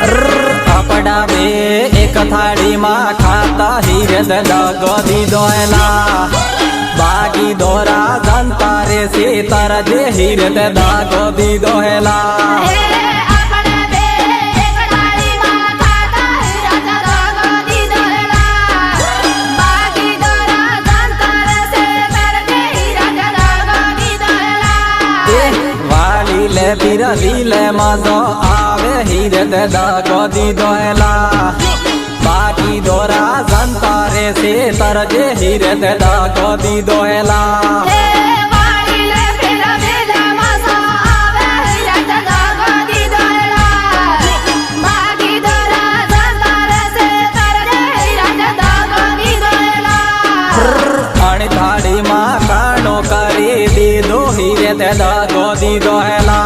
अपना बे एक थाली में खाता हीरे दगो दीदो एला बागी दोरा जनता रे से तरजे हीरे दगो दीदो एला दिले मजो आवे हीरे दगो दीदो एला बाकी दोरा जनता रे से तरजे हीरे दगो दीदो एला थाड़ी माँ कानो करी दीदो हीरे दगो दीदो एला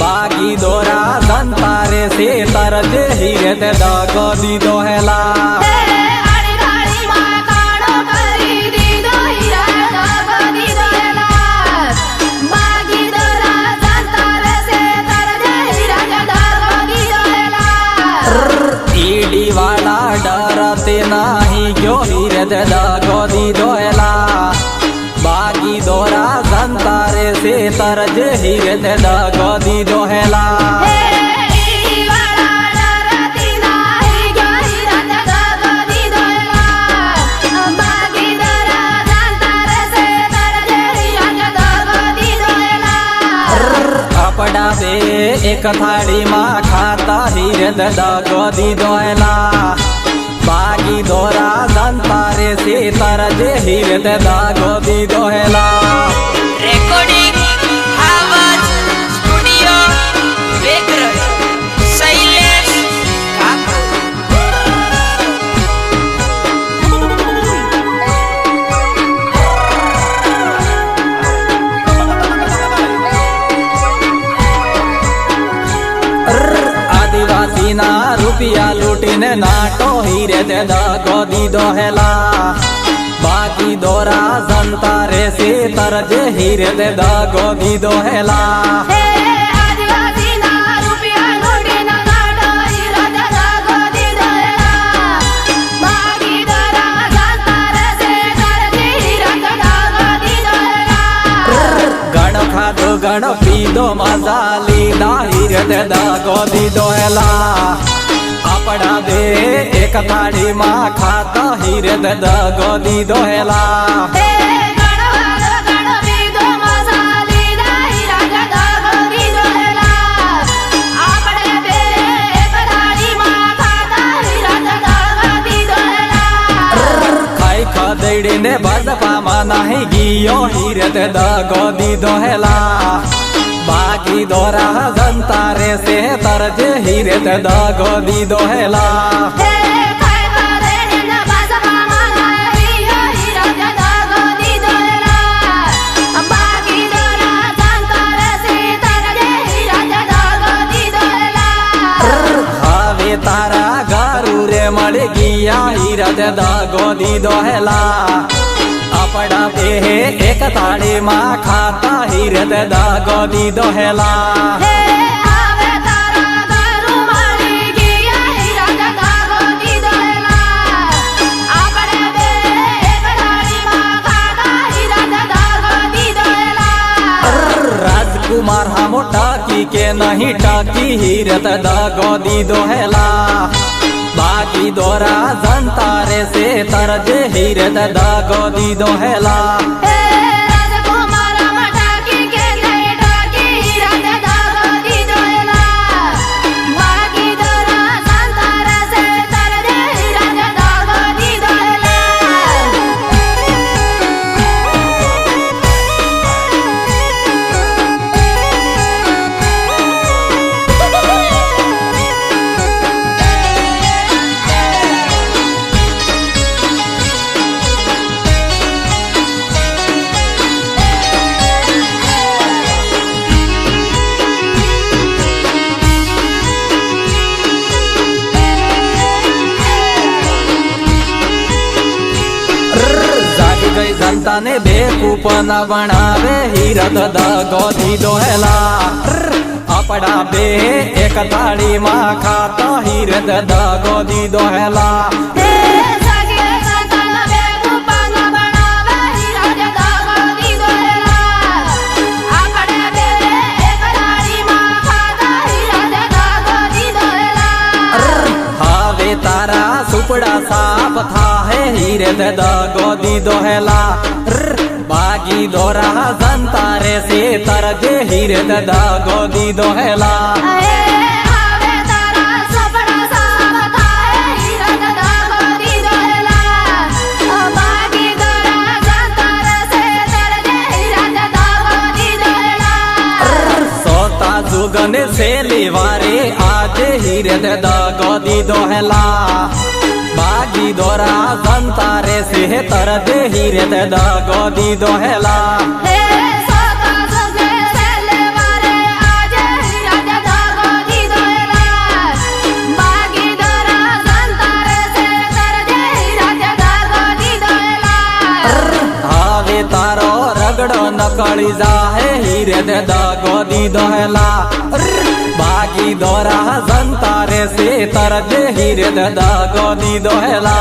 बागी दोरा जनता रे से तरजे हीरे दगो दीदो एला ईडी वाला डरते नाही क्यों हीरे दगो दीदो एला बागी दोरा जनता रे से तरजे हीरे दगो दीदो एला अपना बे एक थाली में खाता हीरे दगो दीदो एला बागी दोरा जनता रे से तरजे हीरे दगो दीदो एला रेकॉर्डिंग आवाज स्टुडिओ वेगरज शैलेश आदिवासी ना रुपया लूटीने नाटो हीरे दगो दीदो एला बाकी दोरा जनता रे से तरजे हीरे दगो दीदो एला गण खादो गण पीदो मजा लीदा हीरे दगो दीदो एला अपना बे एक थाली माँ खाता हीरे दगो दीदो एला खाई खदेड़ी ने भाजपा में नहीं गियो हीरे दगो दीदो एला बाकी दोरा जनता रे से तरजे हीरे दगो दीदो एला हवे तारा गारू रे मड़ गिया हीरे दगो दीदो एला अपना बे एक थाली माँ खाता हीरे दगो दीदो एला राजकुमार हम टाकी के नहीं टाकी हीरे दगो दीदो एला बाकी दोरा जनता रे से तरजे हीरे दगो दीदो एला जनता ने बेकूफ न बनावे हीरा दगो दीदो एला આપડા બે એક થાળીમાં ખાતા હીરે દગો દીધો હેલા તારા સુપડા સાપ થાહે હીરે દગો દીધો હેલા બાગી દોરા જંતારે સે તરજે હીરે દગો દીધો હેલા जुगन से लेवारे आज हीरे दगो दीदो हेला बागी दोरा संतारे से तरद हीरे दगो दीदो हेला तारो रगड़ो नकड़ी जाहे हीरे दगो दीदो हेला बागी दोरा संतारे से तरज हीरे दगो दीदो हेला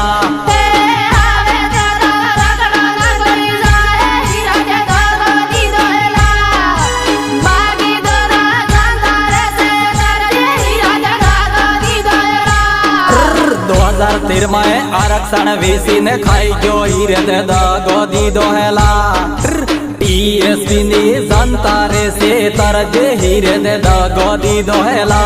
तिर में आरक्षण वीसी ने खाई गयो हीरे दगो दीदो हेला टीएसपी ने जनता रे से तरजे हीरे दगो दीदो हेला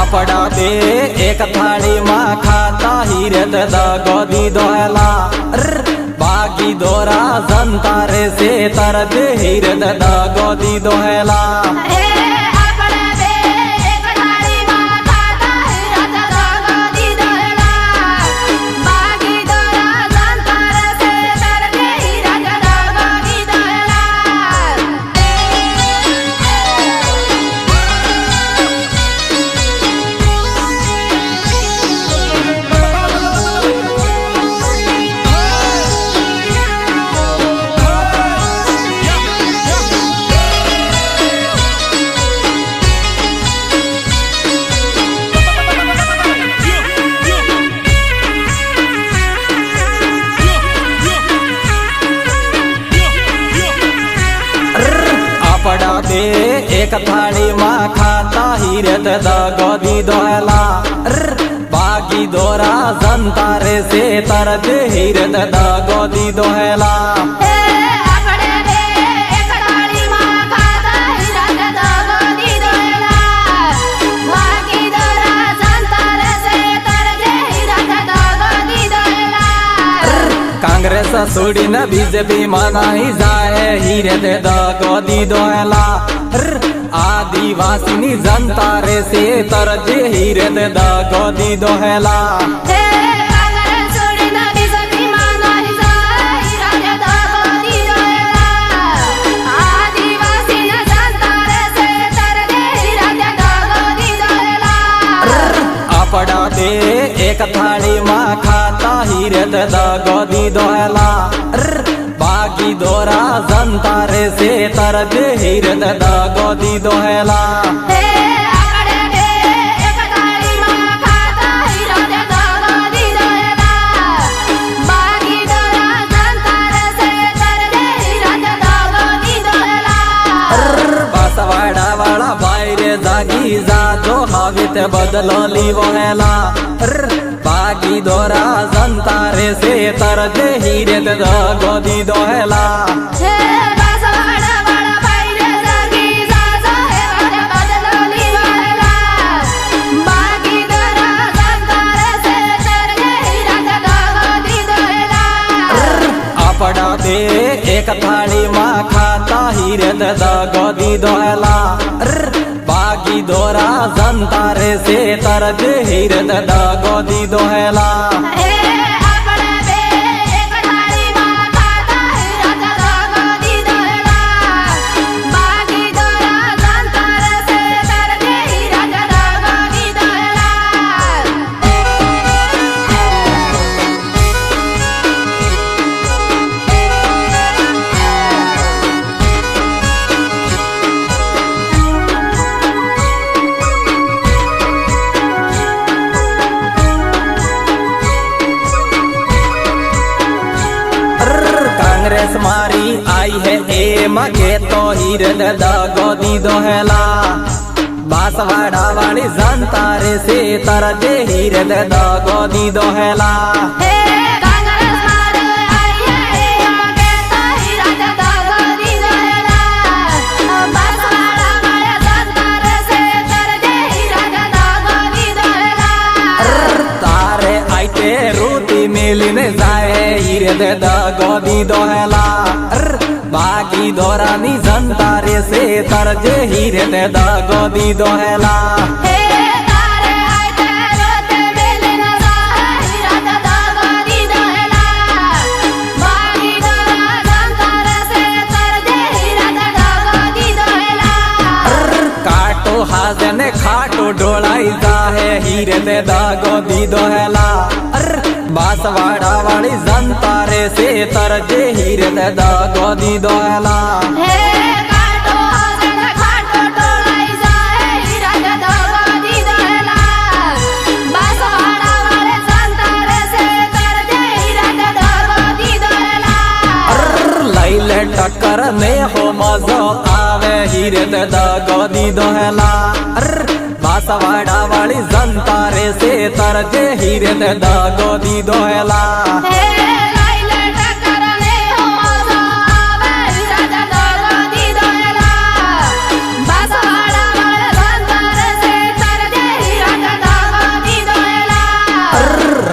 अपड़ा दे एक थाली मां खाता हीरे दगो दीदो हेला बागी दोरा जंतारे से तरज हीरे दगो दीदो हेला एक थाली मां खाता हीरे दगो दीदो हेला बागी दोरा जंतारे से तरज हीरे दगो दीदो हेला कांग्रेस छोड़ी न बीजेपी में नहीं जाए हीरे दगो दीदो हेला आदिवासी नी जनता रे से तरजे हीरे दगो दीदो हेला अपड़ा दे एक थाली मां खाता हीरे दगो दीदो हेला बागी दोरा जंतारे से तरज हीरे दगो दीदो हेला बासवाड़ा वाला बाहरे जागी जा जो हावित बदलो लीवो हेला बागी दोरा जंतारे से तरज हीरे दगो दीदो हेला अपड़ा दे एक थाली मां खाता हीरे दगो दीदो हेला बागी दोरा जंतारे से तरज हीरे दगो दीदो हेला आई है एम के तो हीरद दगो दीदो हेला बांसवाड़ा वाली जनता रे से तरजे हीरद दगो दीदो हेला मिलने जाए हीरद दगो दीदो हेला बाकी दोरानी जनता रे से तरजे हीरद दगो दीदो हेला काटो हाजन खाटो डोलाई जाए हीरद दगो दीदो हेला बांसवाड़ा वाली जनता रे से तरजे हीरद दगो दीदो हेला लैले टक्कर ने हो मजो आवे हीरद दगो दीदो हेला बांसवाड़ा वाली जनता रे से तरजे हीरद दगो दीदो हेला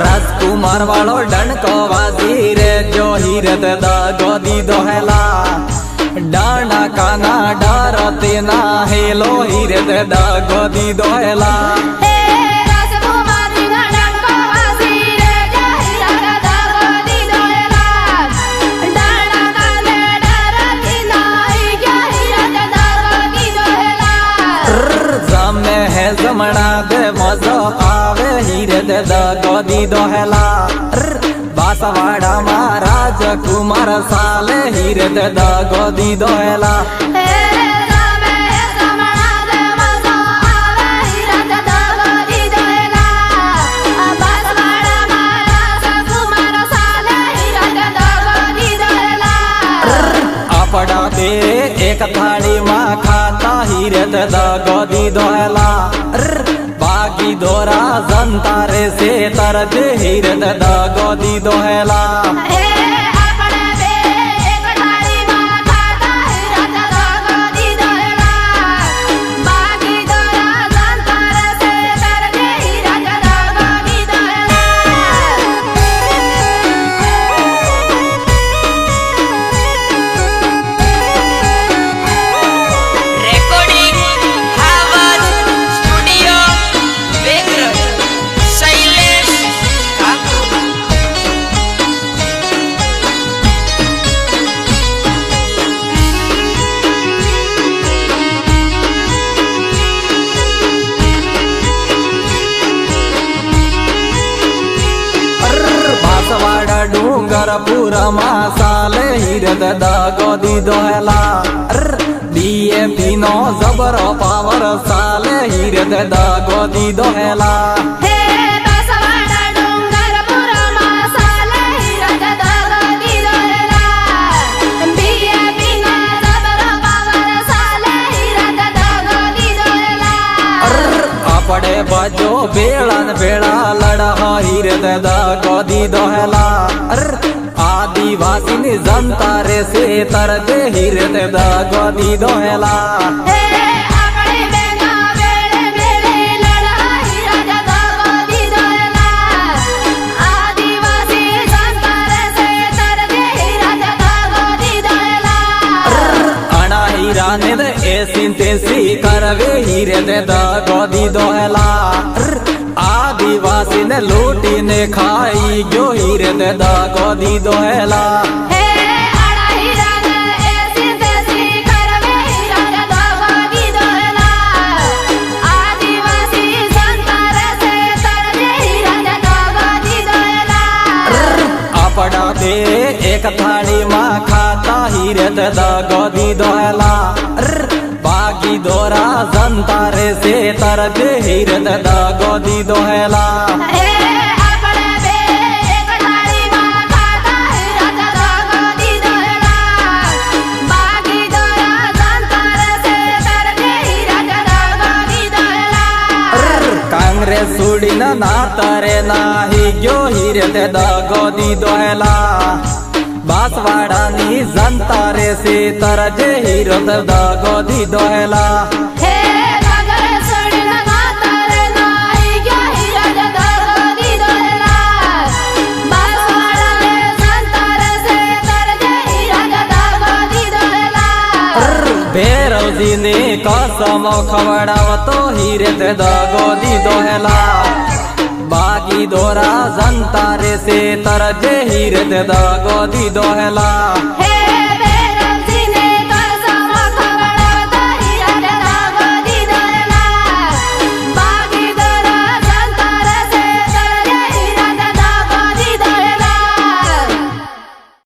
राजकुमार वालो डंको वाजी रे जो हीरद दगो दीदो हेला डांडा काना डरते ना हेलो हीरद दगो दीदो हेला जमे है जमना दे मजो आवे हीरद दगो दीदो हेला बांसवाड़ा महाराज कुमार साले हीरद दगो दीदो हेला अपड़ा दे एक थाली माँ खाता हीरद दगो दीदो हेला बागी दोरा जनता रे से तरजे हीरद दगो दीदो हेला डूंगरपुरा मासाले हीरद दगो दीदो हेला डीएपी नो जबरो पावर साले हीरद दगो दीदो हेला अपड़े बजो बेड़न बेड़ा लड़ा हीरद दगो दीदो हेला आदिवासी जनता रे से तरजे हीरद दगो दीदो हेला ऐसी तेसी करवे हीरद दगो दीदो हेला आदिवासी ने लूटी ने खाई जो हीरद दगो दीदो हेला अपड़ा दे एक थाली माँ खाता हीरद दगो दीदो हेला बागी दोरा जनता रे से तरजे हीरद दगो दीदो हेला ખાતરે નાહી ગયો હીરે તે દગો દીધો હેલા બાસવાડાની જનતા રે સીતર જે હીરો તે દગો દીધો હેલા હે ગાગર સડીના ખાતરે નાહી ગયો હીરો તે દગો દીધો હેલા બાસવાડાને જનતા રે સીતર જે હીરો તે દગો દીધો હેલા ભેરવજીને કસમ ખવડાવતો હીરે તે દગો દીધો હેલા બાગી દોરા જનતા રે સે તર જે હીરે તે દગો દીધો હેલા હે